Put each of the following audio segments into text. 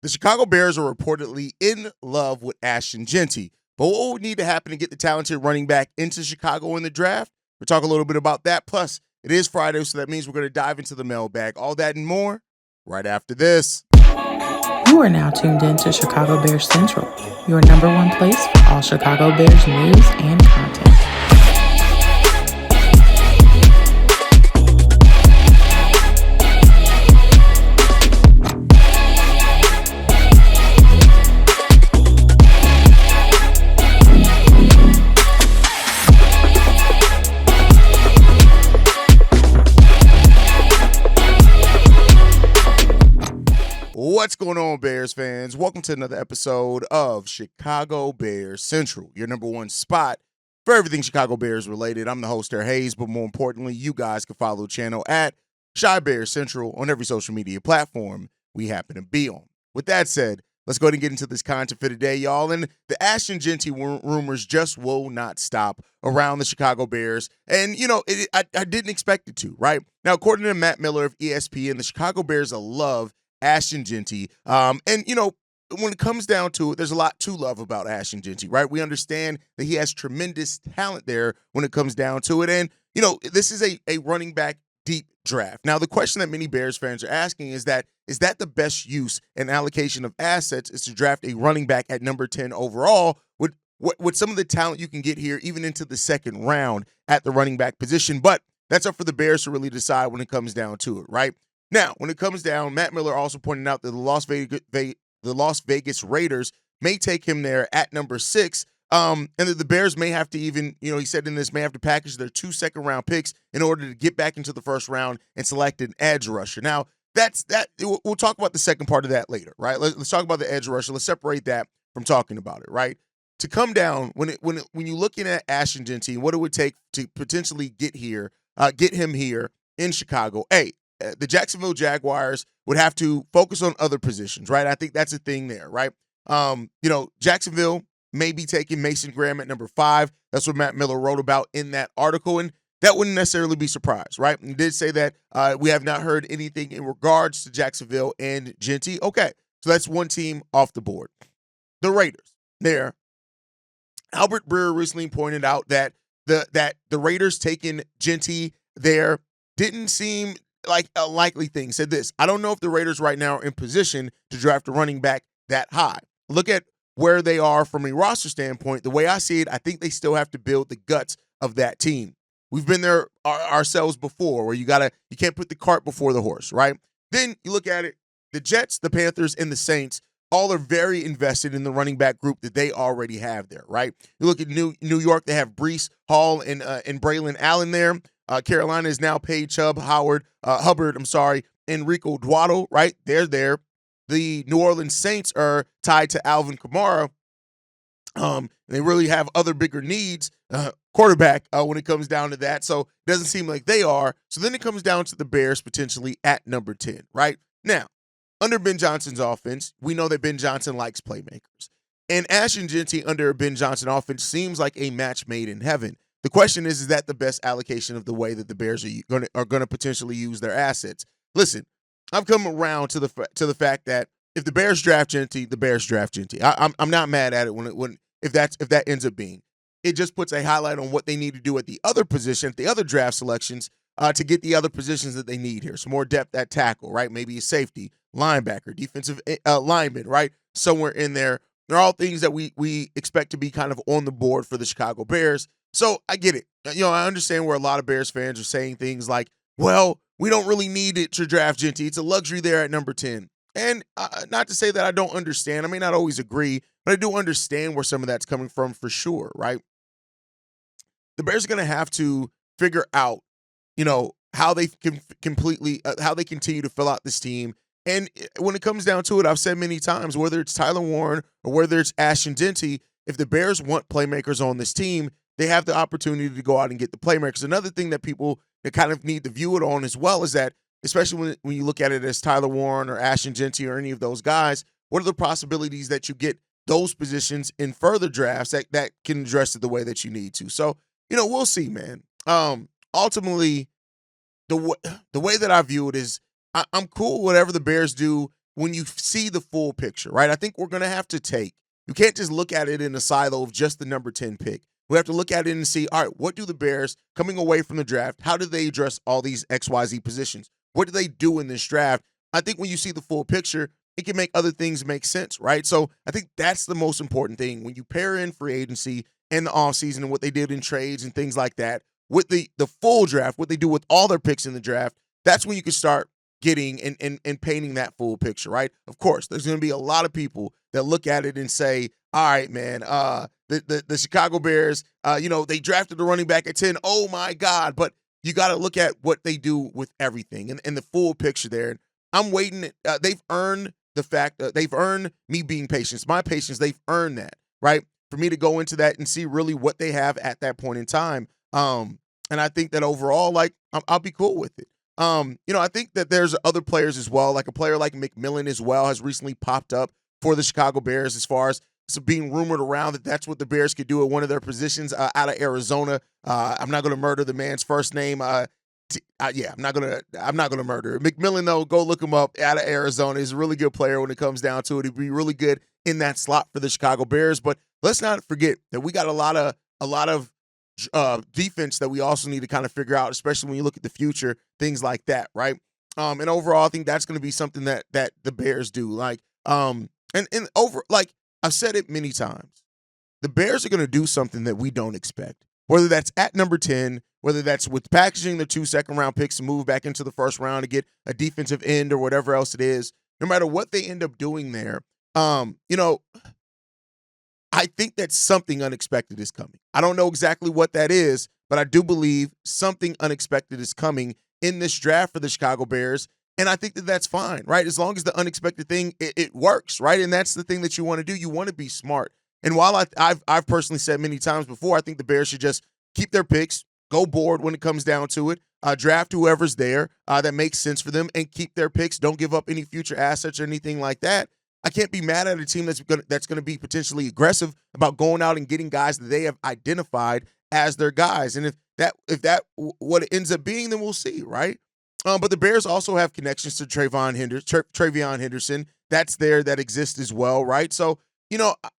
The Chicago Bears are reportedly in love with Ashton Jent. But what would need to happen to get the talented running back into Chicago in the draft? We'll talk a little bit about that. Plus, it is Friday, so that means we're going to dive into the mailbag. All that and more right after this. You are now tuned in to Chicago Bears Central, your number one place for all Chicago Bears news and content. What's going on, Bears fans? Welcome to another episode of Chicago Bears Central, your number one spot for everything Chicago Bears related. I'm the host, Air Hayes, but more importantly, you guys can follow the channel at Chi Bears Central on every social media platform we happen to be on. With that said, let's go ahead and get into this content for today, y'all. And the Ashton Jent rumors just will not stop around the Chicago Bears. And, you know, I didn't expect it to, right? Now, according to Matt Miller of ESPN, the Chicago Bears love Ashton Jent. And, you know, when it comes down to it, there's a lot to love about Ashton Jent, right? We understand that he has tremendous talent there when it comes down to it. And, you know, this is a running back deep draft. Now, the question that many Bears fans are asking is that the best use and allocation of assets is to draft a running back at number 10 overall with some of the talent you can get here, even into the second round at the running back position? But that's up for the Bears to really decide when it comes down to it, right? Now, when it comes down, Matt Miller also pointed out that the Las Vegas Raiders may take him there at number 6, and that the Bears may have to even, you know, he said in this, may have to package their 2 second-round picks in order to get back into the first round and select an edge rusher. Now, that's that. We'll talk about the second part of that later, right? Let's talk about the edge rusher. Let's separate that from talking about it, right? To come down, when you're looking at Ashton Jent, what it would take to potentially get him here in Chicago, the Jacksonville Jaguars would have to focus on other positions, right? I think that's a thing there, right? You know, Jacksonville may be taking Mason Graham at number 5. That's what Matt Miller wrote about in that article, and that wouldn't necessarily be surprised, right? He did say that we have not heard anything in regards to Jacksonville and Jent. Okay, so that's one team off the board. The Raiders, there. Albert Breer recently pointed out that the Raiders taking Jent there didn't seem like a likely thing. Said this: I don't know if the Raiders right now are in position to draft a running back that high. Look at where they are from a roster standpoint. The way I see it, I think they still have to build the guts of that team. We've been there ourselves before, where you can't put the cart before the horse, right? Then you look at it, the Jets, the Panthers, and the Saints all are very invested in the running back group that they already have there, right? You look at New York, they have Breece Hall and Braylon Allen there. Carolina is now Paige Hubbard, Enrico Dwaddle, right? They're there. The New Orleans Saints are tied to Alvin Kamara. They really have other bigger needs, quarterback, when it comes down to that. So it doesn't seem like they are. So then it comes down to the Bears potentially at number 10, right? Now, under Ben Johnson's offense, we know that Ben Johnson likes playmakers. And Ashton Jent under a Ben Johnson offense seems like a match made in heaven. The question is that the best allocation of the way that the Bears are going to potentially use their assets? Listen, I've come around to the fact that if the Bears draft Jent, the Bears draft Jent. I'm not mad at it if that ends up being. It just puts a highlight on what they need to do at the other position, the other draft selections, to get the other positions that they need here. Some more depth at tackle, right? Maybe a safety, linebacker, defensive lineman, right? Somewhere in there. They're all things that we expect to be kind of on the board for the Chicago Bears. So I get it. You know, I understand where a lot of Bears fans are saying things like, well, we don't really need it to draft Jent. It's a luxury there at number 10. And not to say that I don't understand. I may not always agree, but I do understand where some of that's coming from for sure, right? The Bears are going to have to figure out, you know, how they can how they continue to fill out this team. And when it comes down to it, I've said many times, whether it's Tyler Warren or whether it's Ashton Jent, if the Bears want playmakers on this team, they have the opportunity to go out and get the playmakers. Another thing that people that kind of need to view it on as well is that, especially when you look at it as Tyler Warren or Ashton Jent or any of those guys, what are the possibilities that you get those positions in further drafts that can address it the way that you need to? So, you know, we'll see, man. Ultimately, the way that I view it is I'm cool whatever the Bears do when you see the full picture, right? I think we're going to have to you can't just look at it in a silo of just the number 10 pick. We have to look at it and see, all right, what do the Bears coming away from the draft, how do they address all these XYZ positions? What do they do in this draft? I think when you see the full picture, it can make other things make sense, right? So I think that's the most important thing. When you pair in free agency and the offseason and what they did in trades and things like that, with the full draft, what they do with all their picks in the draft, that's when you can start getting and painting that full picture, right? Of course, there's going to be a lot of people that look at it and say, all right, man, the Chicago Bears, they drafted the running back at 10. Oh, my God. But you got to look at what they do with everything and the full picture there. And I'm waiting. They've earned the fact that they've earned me being patient. My patience, they've earned that, right? For me to go into that and see really what they have at that point in time. And I think that overall, like, I'll be cool with it. I think that there's other players as well, like a player like McMillan as well has recently popped up for the Chicago Bears as far as being rumored around that that's what the Bears could do at one of their positions out of Arizona. I'm not going to murder the man's first name. I'm not gonna murder McMillan though. Go look him up out of Arizona. He's a really good player when it comes down to it. He'd be really good in that slot for the Chicago Bears. But let's not forget that we got a lot of defense that we also need to kind of figure out, especially when you look at the future, things like that, right? And overall, I think that's going to be something that the Bears do. Like, and over, like I've said it many times, the Bears are going to do something that we don't expect. Whether that's at number 10, whether that's with packaging the 2 second-round picks to move back into the first round to get a defensive end or whatever else it is, no matter what they end up doing there, I think that something unexpected is coming. I don't know exactly what that is, but I do believe something unexpected is coming in this draft for the Chicago Bears, and I think that that's fine, right? As long as the unexpected thing, it works, right? And that's the thing that you want to do. You want to be smart. And while I've personally said many times before, I think the Bears should just keep their picks, go board when it comes down to it, draft whoever's there that makes sense for them, and keep their picks. Don't give up any future assets or anything like that. I can't be mad at a team that's going to be potentially aggressive about going out and getting guys that they have identified as their guys. And if that what it ends up being, then we'll see, right? But the Bears also have connections to Travion Henderson. That's there, that exists as well, right? So,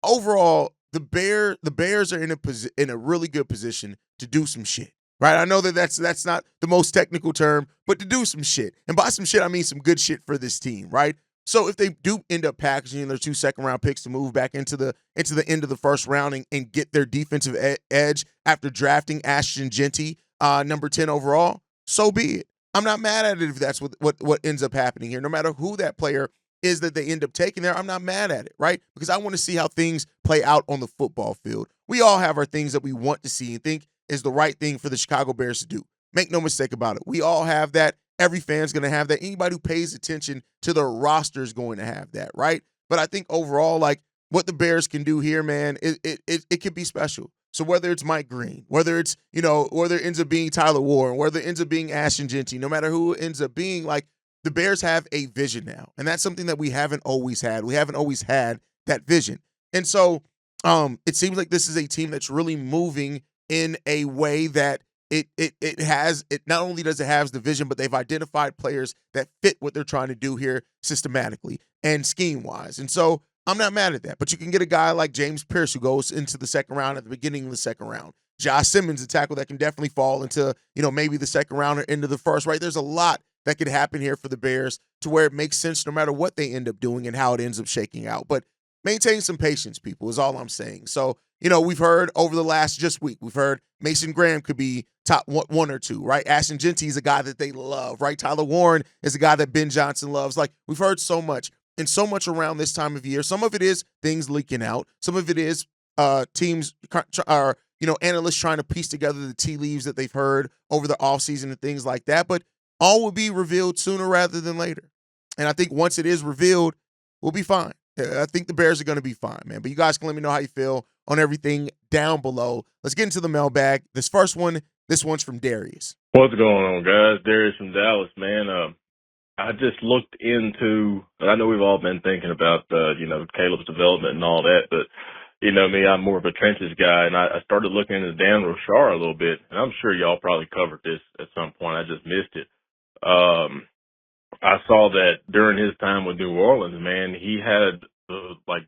overall, the Bears are in a really good position to do some shit, right? I know that that's not the most technical term, but to do some shit. And by some shit, I mean some good shit for this team, right? So if they do end up packaging their 2 second-round picks to move back into the end of the first round and get their defensive edge after drafting Ashton Jent, number 10 overall, so be it. I'm not mad at it if that's what ends up happening here. No matter who that player is that they end up taking there, I'm not mad at it, right? Because I want to see how things play out on the football field. We all have our things that we want to see and think is the right thing for the Chicago Bears to do. Make no mistake about it. We all have that. Every fan's going to have that. Anybody who pays attention to their roster is going to have that, right? But I think overall, like, what the Bears can do here, man, it can be special. So whether it's Mike Green, whether it's, whether it ends up being Tyler Warren, whether it ends up being Ashton Jent, no matter who it ends up being, like, the Bears have a vision now. And that's something that we haven't always had. We haven't always had that vision. And so it seems like this is a team that's really moving in a way that it not only does it have the vision, but they've identified players that fit what they're trying to do here systematically and scheme-wise. And so I'm not mad at that. But you can get a guy like James Pierce who goes into the second round at the beginning of the second round. Josh Simmons, a tackle that can definitely fall into, maybe the second round or into the first, right? There's a lot that could happen here for the Bears to where it makes sense no matter what they end up doing and how it ends up shaking out. But maintain some patience, people, is all I'm saying. So, we've heard over the last just week, we've heard Mason Graham could be top one or two, right? Ashton Jent is a guy that they love, right? Tyler Warren is a guy that Ben Johnson loves. Like, we've heard so much and so much around this time of year. Some of it is things leaking out. Some of it is teams are, analysts trying to piece together the tea leaves that they've heard over the offseason and things like that. But all will be revealed sooner rather than later. And I think once it is revealed, we'll be fine. I think the Bears are going to be fine, man. But you guys can let me know how you feel on everything down below. Let's get into the mailbag. This one's from Darius. What's going on, guys? Darius from Dallas, man. I just looked into, and I know we've all been thinking about, Caleb's development and all that, but me, I'm more of a trenches guy, and I started looking into Dan Roushar a little bit, and I'm sure y'all probably covered this at some point. I just missed it. I saw that during his time with New Orleans, man, he had like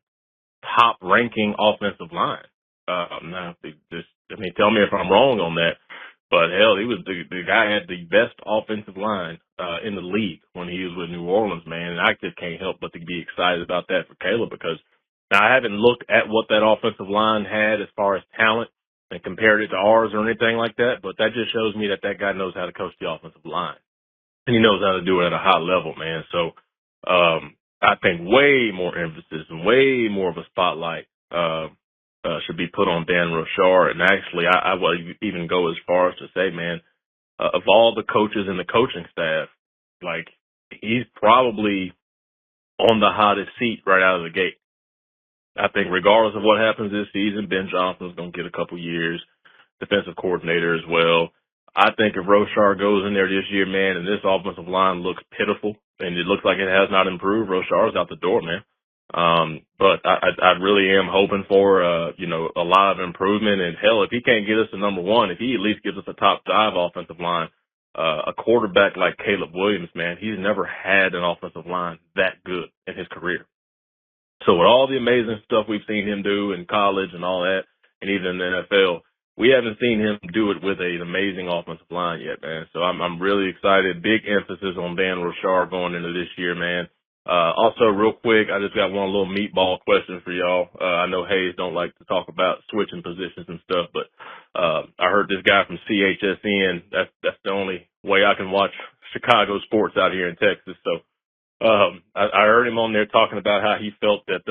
top ranking offensive line. Now, tell me if I'm wrong on that, but hell, he was the guy had the best offensive line in the league when he was with New Orleans, man. And I just can't help but to be excited about that for Caleb, because now I haven't looked at what that offensive line had as far as talent and compared it to ours or anything like that, but that just shows me that that guy knows how to coach the offensive line. And he knows how to do it at a high level, man. So, I think way more emphasis and way more of a spotlight, should be put on Dan Roushar. And actually, I would even go as far as to say, man, of all the coaches in the coaching staff, like, he's probably on the hottest seat right out of the gate. I think regardless of what happens this season, Ben Johnson's going to get a couple years, defensive coordinator as well. I think if Roushar goes in there this year, man, and this offensive line looks pitiful and it looks like it has not improved, Roshar's out the door, man. But I really am hoping for, a lot of improvement. And hell, if he can't get us to number one, if he at least gives us a top 5 offensive line, a quarterback like Caleb Williams, man, he's never had an offensive line that good in his career. So with all the amazing stuff we've seen him do in college and all that, and even in the NFL, we haven't seen him do it with an amazing offensive line yet, man. So I'm really excited. Big emphasis on Dan Roushar going into this year, man. Also, real quick, I just got one little meatball question for y'all. I know Hayes don't like to talk about switching positions and stuff, but I heard this guy from CHSN. That's the only way I can watch Chicago sports out here in Texas. So I heard him on there talking about how he felt that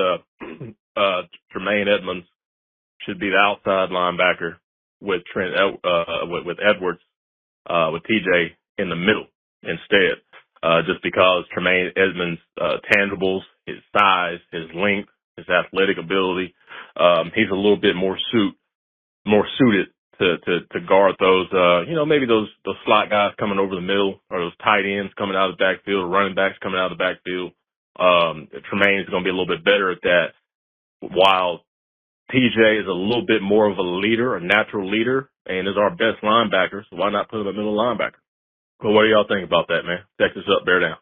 Tremaine Edmonds should be the outside linebacker with with Edwards, with TJ in the middle instead, just because Tremaine Edmonds' tangibles, his size, his length, his athletic ability, he's a little bit more suited to guard those, maybe those slot guys coming over the middle, or those tight ends coming out of the backfield, or running backs coming out of the backfield. Tremaine is going to be a little bit better at that, while TJ is a little bit more of a leader, a natural leader, and is our best linebacker, so why not put him a middle linebacker? Well, what do y'all think about that, man? Texas up, bear down.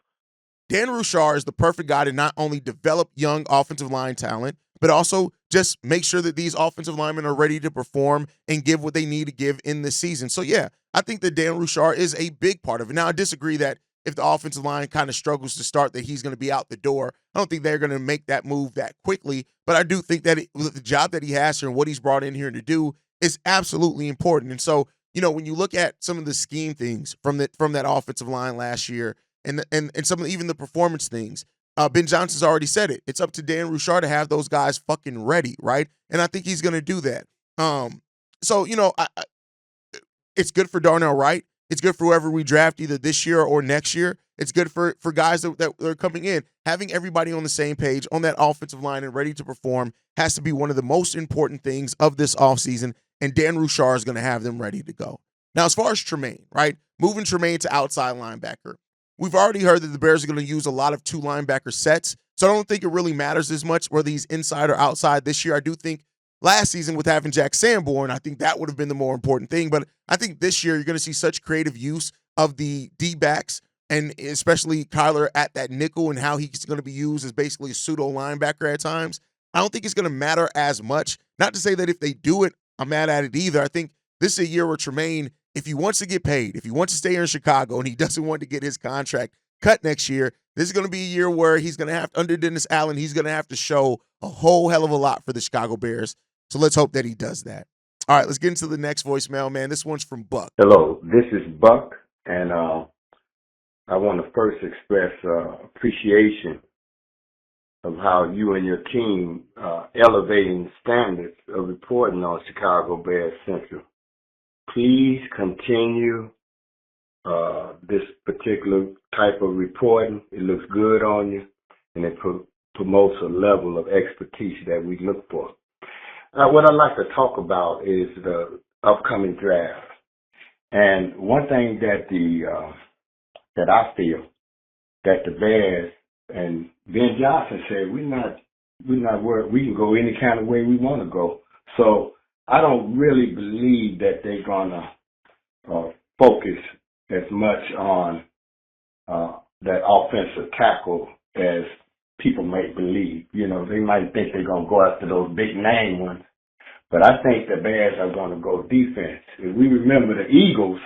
Dan Roushar is the perfect guy to not only develop young offensive line talent, but also just make sure that these offensive linemen are ready to perform and give what they need to give in this season. So, yeah, I think that Dan Roushar is a big part of it. Now, I disagree that if the offensive line kind of struggles to start, that he's going to be out the door. I don't think they're going to make that move that quickly, but I do think that the job that he has here and what he's brought in here to do is absolutely important. And so, when you look at some of the scheme things from that offensive line last year, and some of even the performance things, Ben Johnson's already said it. It's up to Dan Roushar to have those guys fucking ready, right? And I think he's going to do that. It's good for Darnell Wright. It's good for whoever we draft either this year or next year. It's good for guys that are coming in. Having everybody on the same page on that offensive line and ready to perform has to be one of the most important things of this offseason, and Dan Roushar is going to have them ready to go. Now, as far as Tremaine, right? Moving Tremaine to outside linebacker. We've already heard that the Bears are going to use a lot of 2 linebacker sets, so I don't think it really matters as much whether he's inside or outside this year. I do think last season with having Jack Sanborn, I think that would have been the more important thing, but I think this year you're going to see such creative use of the D-backs, and especially Kyler at that nickel and how he's going to be used as basically a pseudo linebacker at times. I don't think it's going to matter as much. Not to say that if they do it, I'm mad at it either. I think this is a year where Tremaine, if he wants to get paid, if he wants to stay here in Chicago and he doesn't want to get his contract cut next year, this is going to be a year where he's going to have, under Dennis Allen, he's going to have to show a whole hell of a lot for the Chicago Bears. So let's hope that he does that. All right, let's get into the next voicemail, man. This one's from Buck. Hello, this is Buck, and I want to first express appreciation of how you and your team elevating standards of reporting on Chicago Bears Central. Please continue this particular type of reporting. It looks good on you, and it promotes a level of expertise that we look for. What I'd like to talk about is the upcoming draft. And one thing that I feel that the Bears and Ben Johnson said, we're not worried. We can go any kind of way we want to go. So I don't really believe that they're gonna focus as much on that offensive tackle as people might believe. They might think they're going to go after those big name ones, but I think the Bears are going to go defense. If we remember the Eagles,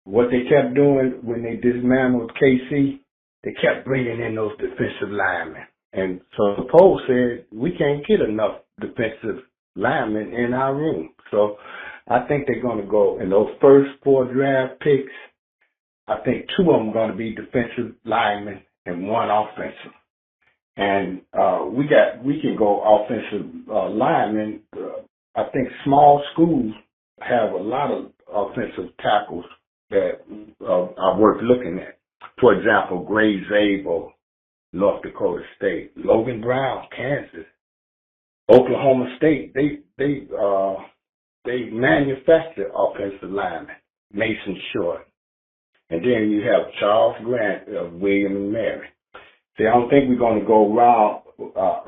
what they kept doing when they dismantled KC, they kept bringing in those defensive linemen. And so the poll said we can't get enough defensive linemen in our room. So I think they're going to go in those first 4 draft picks. I think 2 of them are going to be defensive linemen and 1 offensive. And we can go offensive linemen. I think small schools have a lot of offensive tackles that are worth looking at. For example, Gray Zabel, North Dakota State, Logan Brown, Kansas, Oklahoma State. They manufacture offensive linemen. Mason Short, and then you have Charles Grant of William and Mary. See, I don't think we're going to go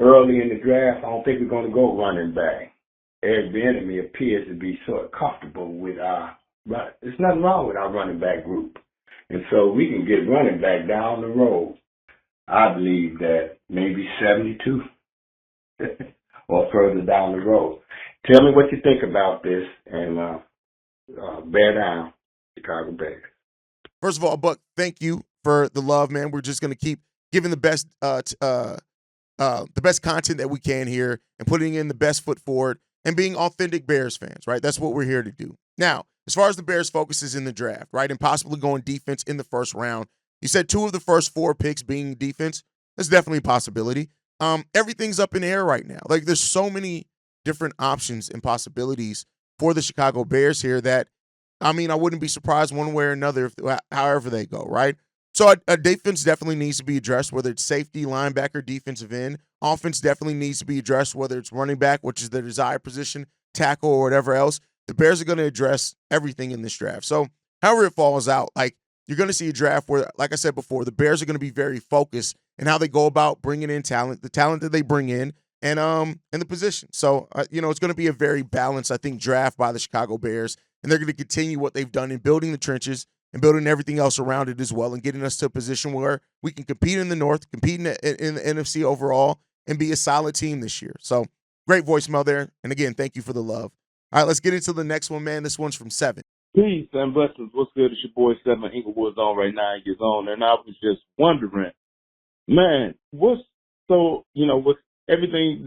early in the draft. I don't think we're going to go running back. Eric Bieniemy appears to be sort of comfortable with there's nothing wrong with our running back group. And so we can get running back down the road. I believe that maybe 72 or further down the road. Tell me what you think about this, and bear down, Chicago Bears. First of all, Buck, thank you for the love, man. We're just going to keep giving the best content that we can here and putting in the best foot forward and being authentic Bears fans, right? That's what we're here to do. Now, as far as the Bears' focus is in the draft, right, and possibly going defense in the first round, you said 2 of the first 4 picks being defense. That's definitely a possibility. Everything's up in the air right now. Like, there's so many different options and possibilities for the Chicago Bears here that, I wouldn't be surprised one way or another however they go, right? So a defense definitely needs to be addressed, whether it's safety, linebacker, defensive end. Offense definitely needs to be addressed, whether it's running back, which is the desired position, tackle, or whatever else. The Bears are going to address everything in this draft. So however it falls out, like, you're going to see a draft where, like I said before, the Bears are going to be very focused in how they go about bringing in talent, the talent that they bring in, and the position. So, it's going to be a very balanced, I think, draft by the Chicago Bears, and they're going to continue what they've done in building the trenches and building everything else around it as well, and getting us to a position where we can compete in the North, compete in the NFC overall, and be a solid team this year. So, great voicemail there. And again, thank you for the love. All right, let's get into the next one, man. This one's from 7. Peace and blessings. What's good? It's your boy 7 Inglewood's on right now. He's on, and I was just wondering, man, with everything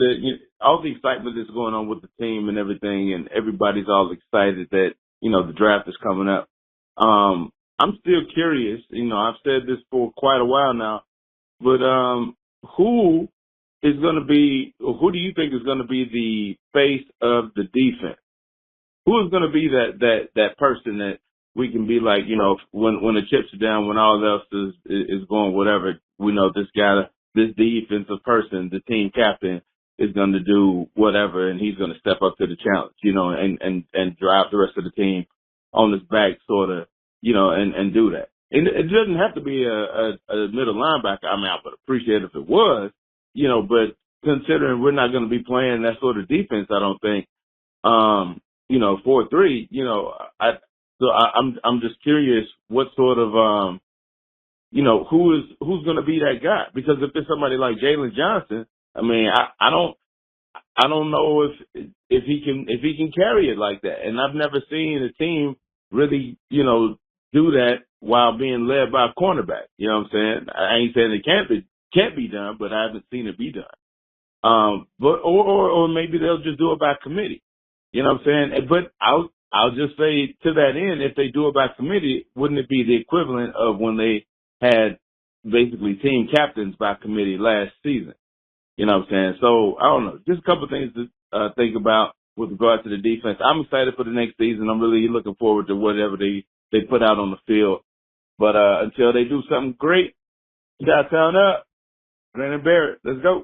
all the excitement that's going on with the team and everything, and everybody's all excited that the draft is coming up. I'm still curious. I've said this for quite a while now, but who do you think is going to be the face of the defense? Who is going to be that person that we can be like, when the chips are down, when all else is going whatever, we know this guy, this defensive person, the team captain, is going to do whatever, and he's going to step up to the challenge, and drive the rest of the team on his back, sort of, and do that. And it doesn't have to be a middle linebacker. I would appreciate it if it was, but considering we're not going to be playing that sort of defense, I don't think, 4-3, I'm just curious what sort of, who's going to be that guy? Because if it's somebody like Jalen Johnson, I don't know if he can carry it like that. And I've never seen a team really, do that while being led by a cornerback. You know what I'm saying? I ain't saying it can't be done, but I haven't seen it be done. Or maybe they'll just do it by committee. You know what I'm saying? But I'll just say to that end, if they do it by committee, wouldn't it be the equivalent of when they had basically team captains by committee last season? You know what I'm saying? So I don't know. Just a couple of things to think about with regard to the defense. I'm excited for the next season. I'm really looking forward to whatever they put out on the field. But until they do something great, you got to turn up. Brandon Barrett, let's go.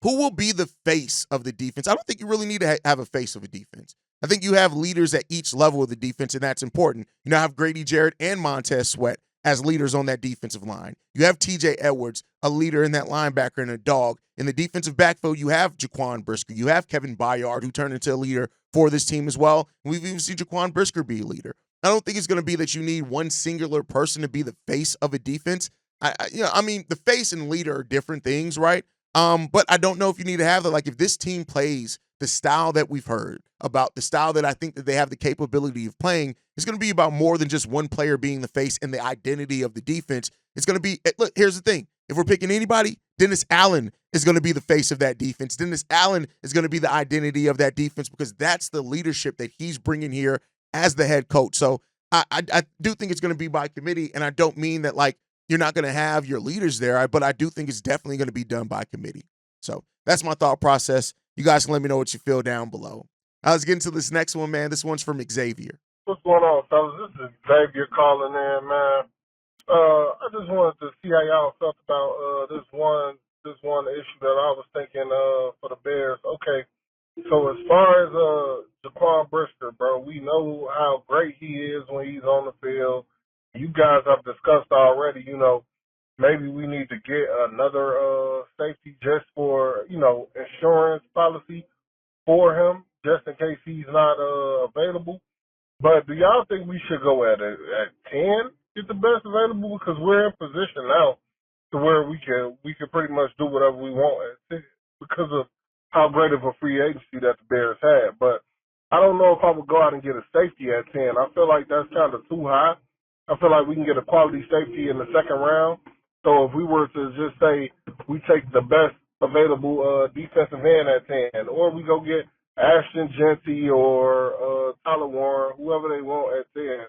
Who will be the face of the defense? I don't think you really need to have a face of a defense. I think you have leaders at each level of the defense, and that's important. You now have Grady Jarrett and Montez Sweat as leaders on that defensive line. You have TJ Edwards, a leader in that linebacker and a dog. In the defensive backfield, you have Jaquan Brisker. You have Kevin Byard, who turned into a leader for this team as well. And we've even seen Jaquan Brisker be a leader. I don't think it's going to be that you need one singular person to be the face of a defense. I mean, the face and leader are different things, right? But I don't know if you need to have that. Like, if this team plays the style that we've heard about, the style that I think that they have the capability of playing, it's going to be about more than just one player being the face and the identity of the defense. It's going to be, look, here's the thing. If we're picking anybody, Dennis Allen is going to be the face of that defense. Dennis Allen is going to be the identity of that defense because that's the leadership that he's bringing here as the head coach. So I do think it's going to be by committee, and I don't mean that like you're not going to have your leaders there, but I do think it's definitely going to be done by committee. So that's my thought process. You guys can let me know what you feel down below. Let's get into this next one, man. This one's from Xavier. What's going on, fellas? This is Xavier calling in, man. I just wanted to see how y'all felt about this one issue that I was thinking for the Bears. Okay, so as far as Jaquan Brisker, bro, we know how great he is when he's on the field. You guys have discussed already, maybe we need to get another safety just for, insurance policy for him, just in case he's not available. But do y'all think we should go at 10, get the best available? Because we're in position now to where we can pretty much do whatever we want at 10 because of how great of a free agency that the Bears had. But I don't know if I would go out and get a safety at 10. I feel like that's kind of too high. I feel like we can get a quality safety in the second round. So if we were to just say we take the best available defensive end at 10, or we go get Ashton Jent or Tyler Warren, whoever they want at 10,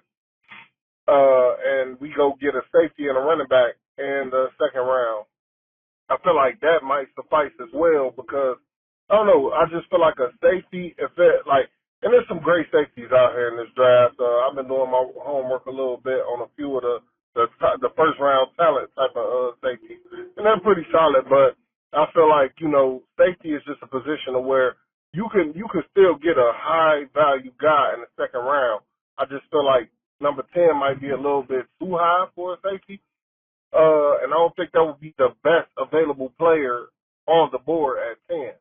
and we go get a safety and a running back in the second round, I feel like that might suffice as well because, I don't know, I just feel like a safety, and there's some great safeties out here in this draft. I've been doing my homework a little bit on a few of the first round talent type of safety, and they're pretty solid. But I feel like safety is just a position of where you can still get a high value guy in the second round. I just feel like number 10 might be a little bit too high for a safety, and I don't think that would be the best available player on the board at 10.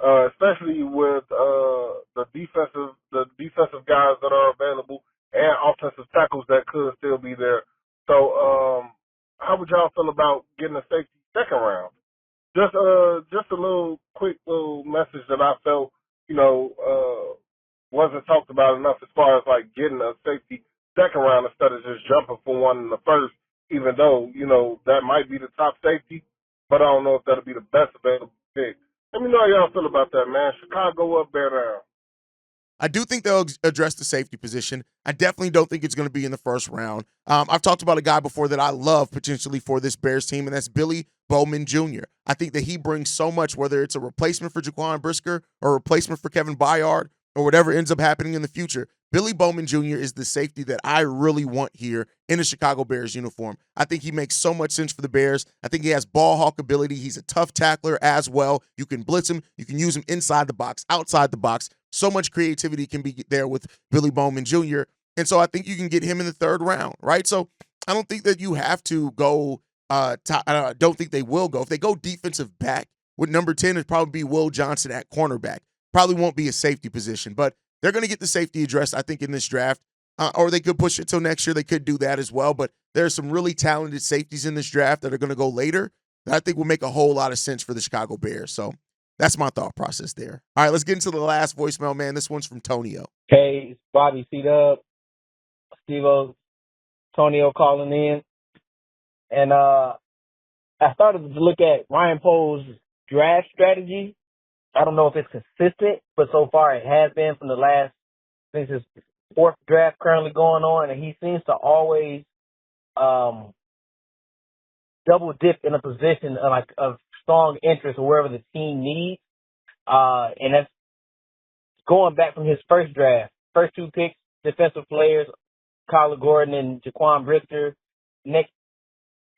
Especially with the defensive guys that are available and offensive tackles that could still be there. So, how would y'all feel about getting a safety second round? Just a little quick little message that I felt, wasn't talked about enough as far as like getting a safety second round instead of just jumping for one in the first, even though, that might be the top safety, but I don't know if that'll be the best available pick. Let me know how y'all feel about that, man. Chicago up, Bear down. I do think they'll address the safety position. I definitely don't think it's going to be in the first round. I've talked about a guy before that I love potentially for this Bears team, and that's Billy Bowman Jr. I think that he brings so much, whether it's a replacement for Jaquan Brisker or a replacement for Kevin Byard or whatever ends up happening in the future. Billy Bowman Jr. is the safety that I really want here in a Chicago Bears uniform. I think he makes so much sense for the Bears. I think he has ball hawk ability. He's a tough tackler as well. You can blitz him. You can use him inside the box, outside the box. So much creativity can be there with Billy Bowman Jr. And so I think you can get him in the third round, right? So I don't think that you have to go, I don't think they will go. If they go defensive back, with number 10, it'd probably be Will Johnson at cornerback. Probably won't be a safety position, but they're going to get the safety addressed, I think, in this draft. Or they could push it till next year. They could do that as well. But there are some really talented safeties in this draft that are going to go later that I think will make a whole lot of sense for the Chicago Bears. So that's my thought process there. All right, let's get into the last voicemail, man. This one's from Tonio. Hey, it's Bobby C-Dub, Steve-O, Tonio calling in. And I started to look at Ryan Pohl's draft strategy. I don't know if it's consistent, but so far it has been from the last, since his fourth draft currently going on, and he seems to always double dip in a position of strong interest or wherever the team needs. And that's going back from his first draft. First two picks, defensive players, Kyler Gordon and Jaquan Brisker. Next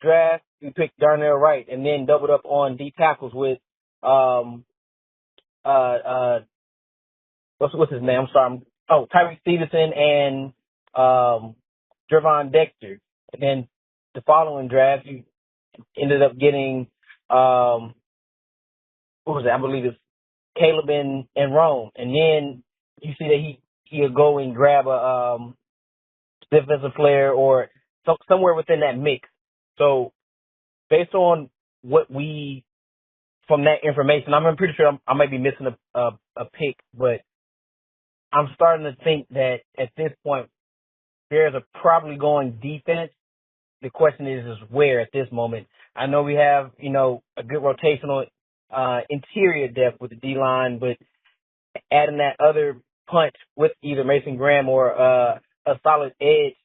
draft, we picked Darnell Wright, and then doubled up on D tackles with what's his name? I'm sorry. Tyreek Stevenson and Trevon Dexter. And then the following draft, you ended up getting what was it? I believe it's Caleb and Rome. And then you see that he'll go and grab a defensive player or somewhere within that mix. So based on what from that information, I'm pretty sure I might be missing a pick, but I'm starting to think that at this point, Bears are probably going defense. The question is where at this moment. I know we have, a good rotational interior depth with the D-line, but adding that other punch with either Mason Graham or a solid edge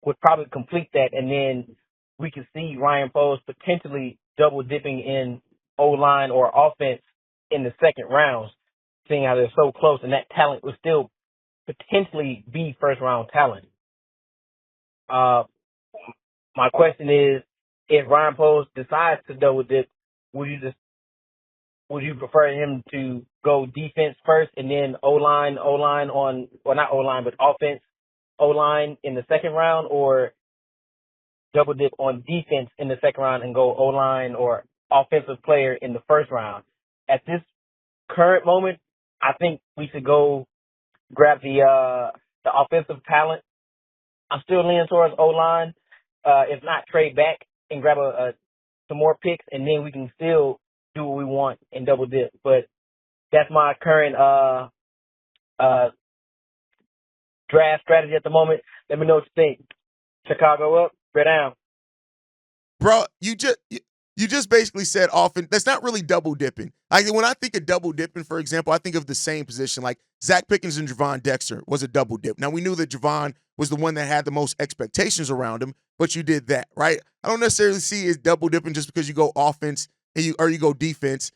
would probably complete that, and then we could see Ryan Poles potentially double dipping in O-line or offense in the second rounds, seeing how they're so close, and that talent would still potentially be first-round talent. My question is, if Ryan Poles decides to double dip, would you prefer him to go defense first and then O-line on, well, not O-line, but offense O-line in the second round, or double dip on defense in the second round and go O-line or offensive player in the first round? At this current moment, I think we should go grab the offensive talent. I'm still leaning towards O-line. If not, trade back and grab some more picks, and then we can still do what we want and double dip. But that's my current draft strategy at the moment. Let me know what you think. Chicago up, bear down. Bro, you just basically said often. That's not really double dipping. Like when I think of double dipping, for example, I think of the same position. Like Zach Pickens and Javon Dexter was a double dip. Now we knew that Javon was the one that had the most expectations around him, but you did that, right? I don't necessarily see it as double dipping just because you go offense and you go defense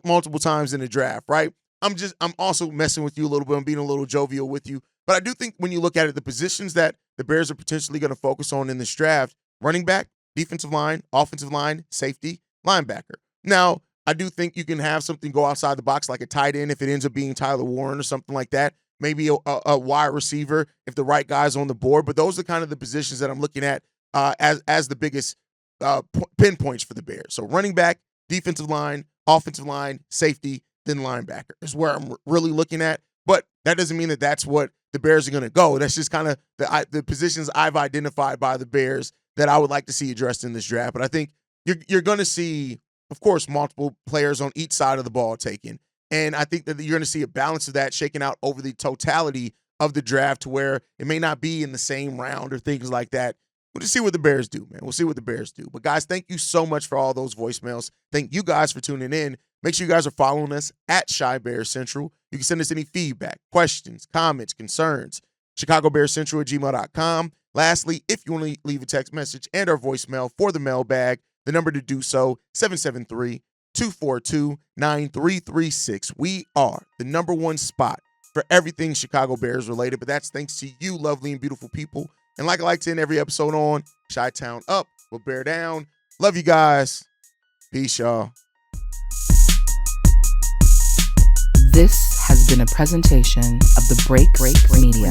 multiple times in the draft, right? I'm also messing with you a little bit. I'm being a little jovial with you, but I do think when you look at it, the positions that the Bears are potentially going to focus on in this draft: running back, defensive line, offensive line, safety, linebacker. Now, I do think you can have something go outside the box like a tight end if it ends up being Tyler Warren or something like that. Maybe a wide receiver if the right guy's on the board. But those are kind of the positions that I'm looking at as the biggest pinpoints for the Bears. So running back, defensive line, offensive line, safety, then linebacker is where I'm really looking at. But that doesn't mean that that's what the Bears are going to go. That's just kind of the positions I've identified by the Bears that I would like to see addressed in this draft. But I think you're going to see, of course, multiple players on each side of the ball taken. And I think that you're going to see a balance of that shaken out over the totality of the draft to where it may not be in the same round or things like that. We'll just see what the Bears do, man. We'll see what the Bears do. But, guys, thank you so much for all those voicemails. Thank you guys for tuning in. Make sure you guys are following us at Shy Bears Central. You can send us any feedback, questions, comments, concerns, ChicagoBearsCentral@gmail.com. Lastly, if you want to leave a text message and our voicemail for the mailbag, the number to do so, 773-242-9336. We are the number one spot for everything Chicago Bears related, but that's thanks to you, lovely and beautiful people. And like I like to end every episode on, Chi-Town up, we'll bear down. Love you guys. Peace, y'all. This has been a presentation of the Break Media.